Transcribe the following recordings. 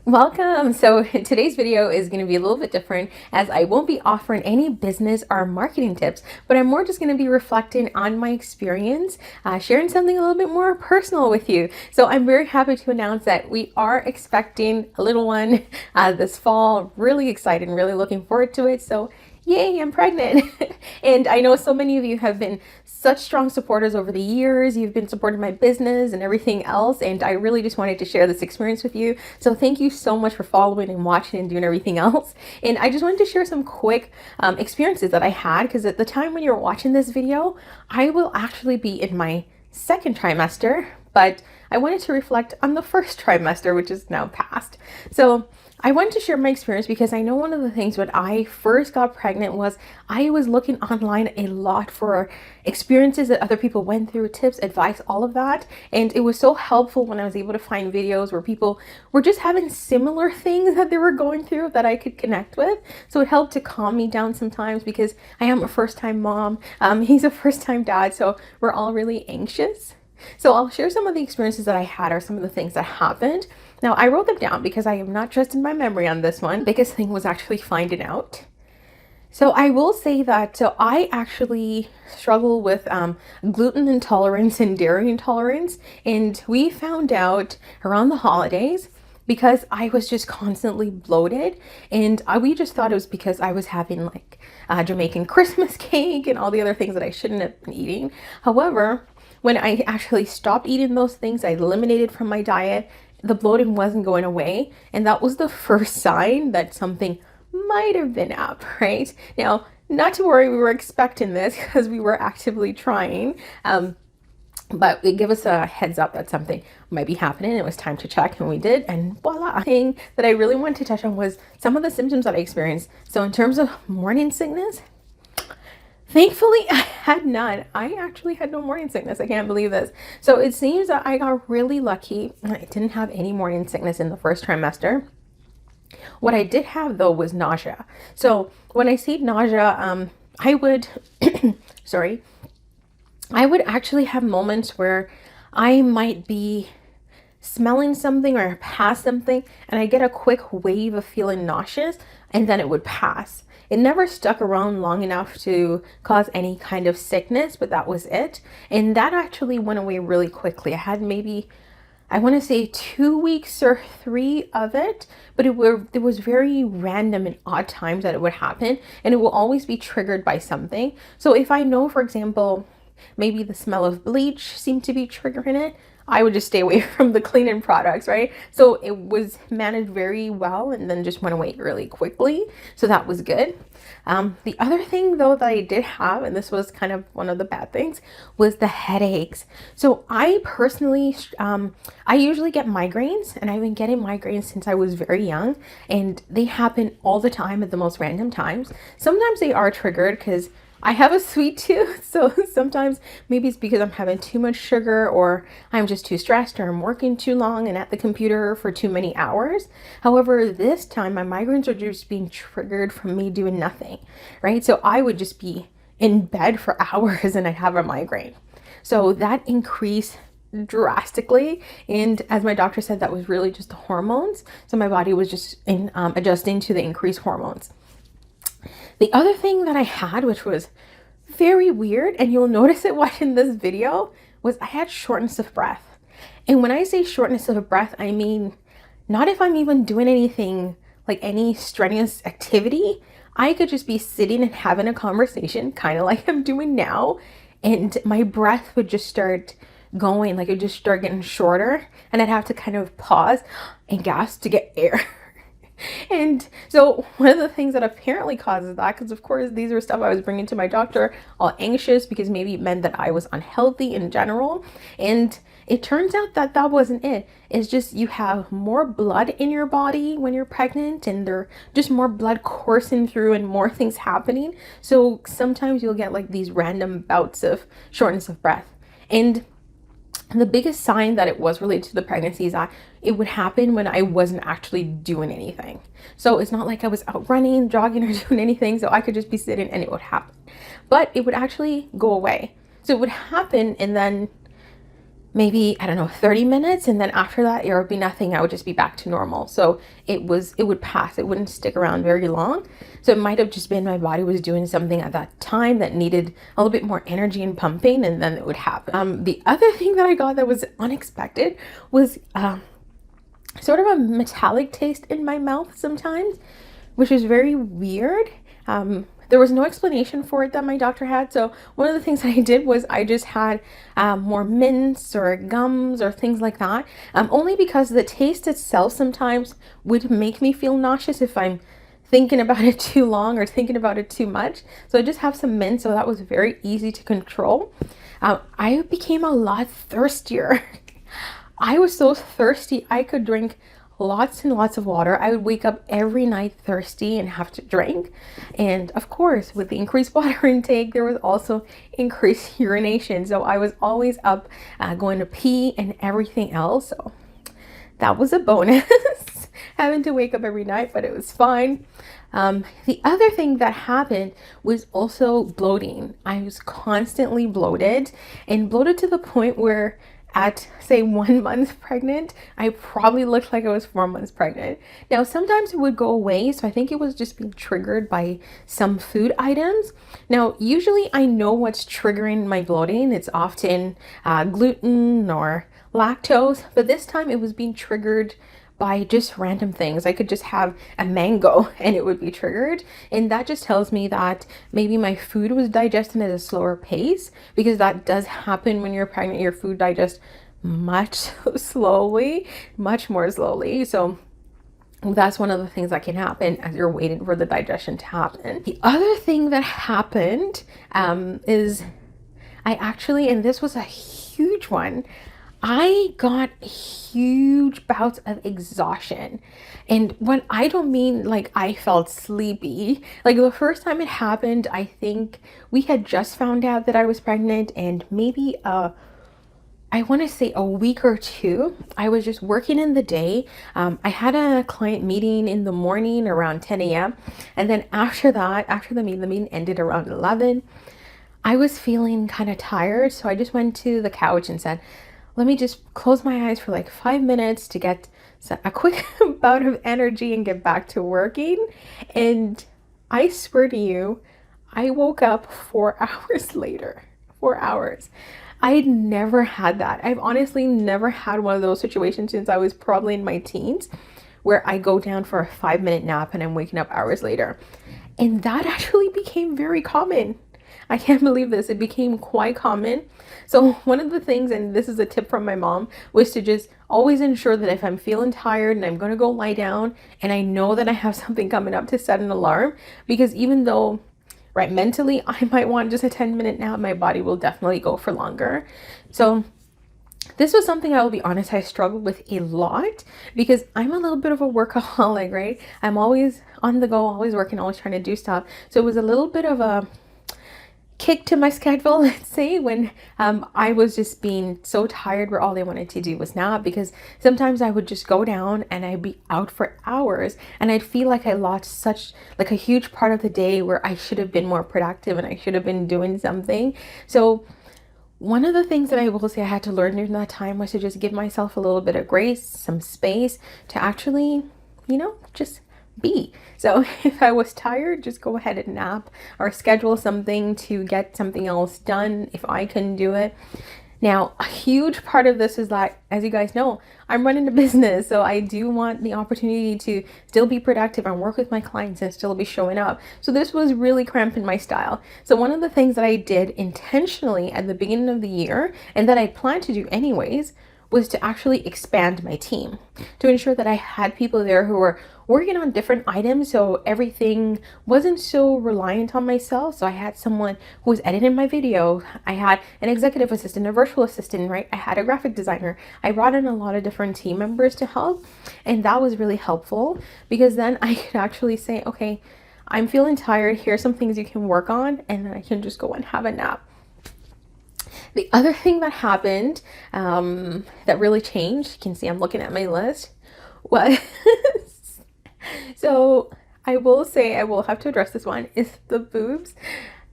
Welcome. So today's video is going to be a little bit different as I won't be offering any business or marketing tips, but I'm more just going to be reflecting on my experience, sharing something a little bit more personal with you. So I'm very happy to announce that we are expecting a little one this fall. Really excited and really looking forward to it. So yay, I'm pregnant. And I know so many of you have been such strong supporters over the years. You've been supporting my business and everything else. And I really just wanted to share this experience with you. So thank you so much for following and watching and doing everything else. And I just wanted to share some quick experiences that I had, because at the time when you're watching this video, I will actually be in my second trimester, but I wanted to reflect on the first trimester, which is now past. So I wanted to share my experience because I know one of the things when I first got pregnant was I was looking online a lot for experiences that other people went through, tips, advice, all of that. And it was so helpful when I was able to find videos where people were just having similar things that they were going through that I could connect with. So it helped to calm me down sometimes because I am a first-time mom. He's a first-time dad, so we're all really anxious. So I'll share some of the experiences that I had or some of the things that happened. Now, I wrote them down because I am not trusting my memory on this one. Biggest thing was actually finding out. So I will say that, so I actually struggle with gluten intolerance and dairy intolerance. And we found out around the holidays because I was just constantly bloated. And we just thought it was because I was having like Jamaican Christmas cake and all the other things that I shouldn't have been eating. However, when I actually stopped eating those things, I eliminated from my diet, the bloating wasn't going away. And that was the first sign that something might have been up, right? Now, not to worry, we were expecting this because we were actively trying. But it gave us a heads up that something might be happening. It was time to check, and we did. And voila! The thing that I really wanted to touch on was some of the symptoms that I experienced. So in terms of morning sickness, thankfully, I had none. I actually had no morning sickness. I can't believe this. So it seems that I got really lucky. I didn't have any morning sickness in the first trimester. What I did have though was nausea. So when I say nausea, I would, sorry, I would actually have moments where I might be smelling something or pass something and I get a quick wave of feeling nauseous and then it would pass. It never stuck around long enough to cause any kind of sickness, but that was it. And that actually went away really quickly. I had maybe, I want to say 2 weeks or 3 of it, but it was very random and odd times that it would happen, and it will always be triggered by something. So if I know, for example, maybe the smell of bleach seemed to be triggering it, I would just stay away from the cleaning products, right? So it was managed very well and then just went away really quickly. So that was good. The other thing though that I did have, and this was kind of one of the bad things, was the headaches. So I personally, I usually get migraines, and I've been getting migraines since I was very young, and they happen all the time at the most random times. Sometimes they are triggered because I have a sweet tooth, so sometimes maybe it's because I'm having too much sugar, or I'm just too stressed, or I'm working too long and at the computer for too many hours. However, this time my migraines are just being triggered from me doing nothing, right? So I would just be in bed for hours and I'd have a migraine. So that increased drastically, and as my doctor said, that was really just the hormones. So my body was just adjusting to the increased hormones. The other thing that I had, which was very weird, and you'll notice it watching this video, was I had shortness of breath. And when I say shortness of breath, I mean not if I'm even doing anything like any strenuous activity. I could just be sitting and having a conversation, kind of like I'm doing now, and my breath would just start going, like it would just start getting shorter, and I'd have to kind of pause and gasp to get air. And so one of the things that apparently causes that, because of course these were stuff I was bringing to my doctor, all anxious because maybe it meant that I was unhealthy in general. And it turns out that that wasn't it. It's just you have more blood in your body when you're pregnant, and there just more blood coursing through and more things happening. So sometimes you'll get like these random bouts of shortness of breath. And the biggest sign that it was related to the pregnancy is that it would happen when I wasn't actually doing anything. So it's not like I was out running, jogging, or doing anything. So I could just be sitting and it would happen. But it would actually go away. So it would happen, and then maybe, I don't know, 30 minutes. And then after that, it would be nothing. I would just be back to normal. So it would pass. It wouldn't stick around very long. So it might have just been my body was doing something at that time that needed a little bit more energy and pumping, and then it would happen. The other thing that I got that was unexpected was sort of a metallic taste in my mouth sometimes, which is very weird. There was no explanation for it that my doctor had. So one of the things that I did was I just had more mints or gums or things like that. Only because the taste itself sometimes would make me feel nauseous if I'm thinking about it too long or thinking about it too much. So I just have some mint. So that was very easy to control. I became a lot thirstier. I was so thirsty. I could drink lots and lots of water. I would wake up every night thirsty and have to drink. And of course, with the increased water intake, there was also increased urination. So I was always up going to pee and everything else. So that was a bonus, having to wake up every night, but it was fine. The other thing that happened was also bloating. I was constantly bloated, and bloated to the point where at say 1 month pregnant, I probably looked like I was 4 months pregnant. Now, sometimes it would go away. So I think it was just being triggered by some food items. Now, usually I know what's triggering my bloating. It's often gluten or lactose, but this time it was being triggered by just random things. I could just have a mango and it would be triggered. And that just tells me that maybe my food was digested at a slower pace, because that does happen when you're pregnant. Your food digests much slowly, much more slowly. So that's one of the things that can happen as you're waiting for the digestion to happen. The other thing that happened is I actually, and this was a huge one, I got huge bouts of exhaustion. And when I don't mean like I felt sleepy, like the first time it happened, I think we had just found out that I was pregnant, and maybe I want to say a week or two, I was just working in the day. I had a client meeting in the morning around 10 a.m. And then after that, after the meeting ended around 11, I was feeling kind of tired. So I just went to the couch and said, let me just close my eyes for like 5 minutes to get a quick bout of energy and get back to working. And I swear to you, I woke up 4 hours later. 4 hours. I'd never had that. I've honestly never had one of those situations since I was probably in my teens, where I go down for a 5-minute nap and I'm waking up hours later. And that actually became very common. I can't believe this. It became quite common. So one of the things, and this is a tip from my mom, was to just always ensure that if I'm feeling tired and I'm going to go lie down and I know that I have something coming up, to set an alarm. Because even though, right, mentally I might want just a 10-minute nap, my body will definitely go for longer. So this was something, I will be honest, I struggled with a lot, because I'm a little bit of a workaholic, right? I'm always on the go, always working, always trying to do stuff. So it was a little bit of a kick to my schedule, let's say, when I was just being so tired where all I wanted to do was nap. Because sometimes I would just go down and I'd be out for hours, and I'd feel like I lost such like a huge part of the day where I should have been more productive and I should have been doing something. So one of the things that I will say I had to learn during that time was to just give myself a little bit of grace, some space to actually, just be. So if I was tired, just go ahead and nap, or schedule something to get something else done if I couldn't do it. Now, a huge part of this is that, as you guys know, I'm running a business, so I do want the opportunity to still be productive and work with my clients and still be showing up. So this was really cramping my style. So one of the things that I did intentionally at the beginning of the year, and that I planned to do anyways, was to actually expand my team, to ensure that I had people there who were working on different items, so everything wasn't so reliant on myself. So I had someone who was editing my video, I had an executive assistant, a virtual assistant, right? I had a graphic designer. I brought in a lot of different team members to help, and that was really helpful, because then I could actually say, okay, I'm feeling tired, here's some things you can work on, and then I can just go and have a nap. The other thing that happened that really changed, you can see I'm looking at my list, was so I will say, I will have to address this one, is the boobs.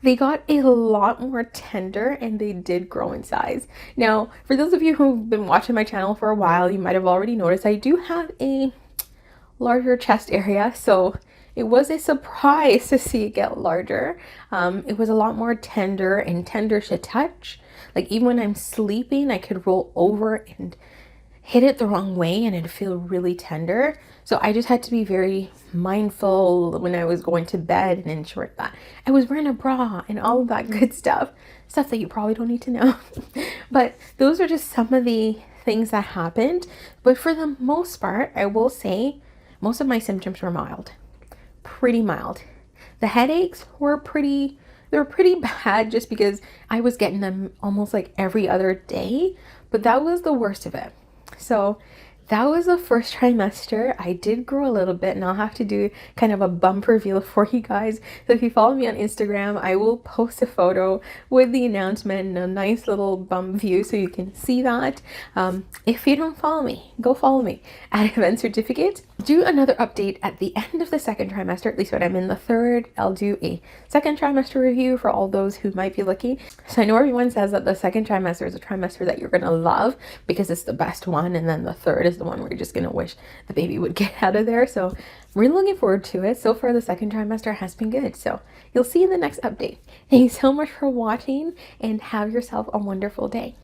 they got a lot more tender and they did grow in size. Now, for those of you who've been watching my channel for a while, you might have already noticed I do have a larger chest area, so it was a surprise to see it get larger. It was a lot more tender and tender to touch. Like even when I'm sleeping, I could roll over and hit it the wrong way and it'd feel really tender. So I just had to be very mindful when I was going to bed and ensure that I was wearing a bra and all of that good stuff that you probably don't need to know. But those are just some of the things that happened. But for the most part, I will say most of my symptoms were mild, pretty mild. The headaches were pretty bad just because I was getting them almost like every other day, but that was the worst of it. So that was the first trimester. I did grow a little bit and I'll have to do kind of a bump reveal for you guys. So if you follow me on Instagram, I will post a photo with the announcement and a nice little bump view so you can see that. If you don't follow me, go follow me at Event Certificate. Do another update at the end of the second trimester, at least when I'm in the third. I'll do a second trimester review for all those who might be looking. So I know everyone says that the second trimester is a trimester that you're going to love because it's the best one, and then the third is the one where you're just going to wish the baby would get out of there. So I'm really looking forward to it. So far the second trimester has been good, so you'll see in the next update. Thanks so much for watching and have yourself a wonderful day.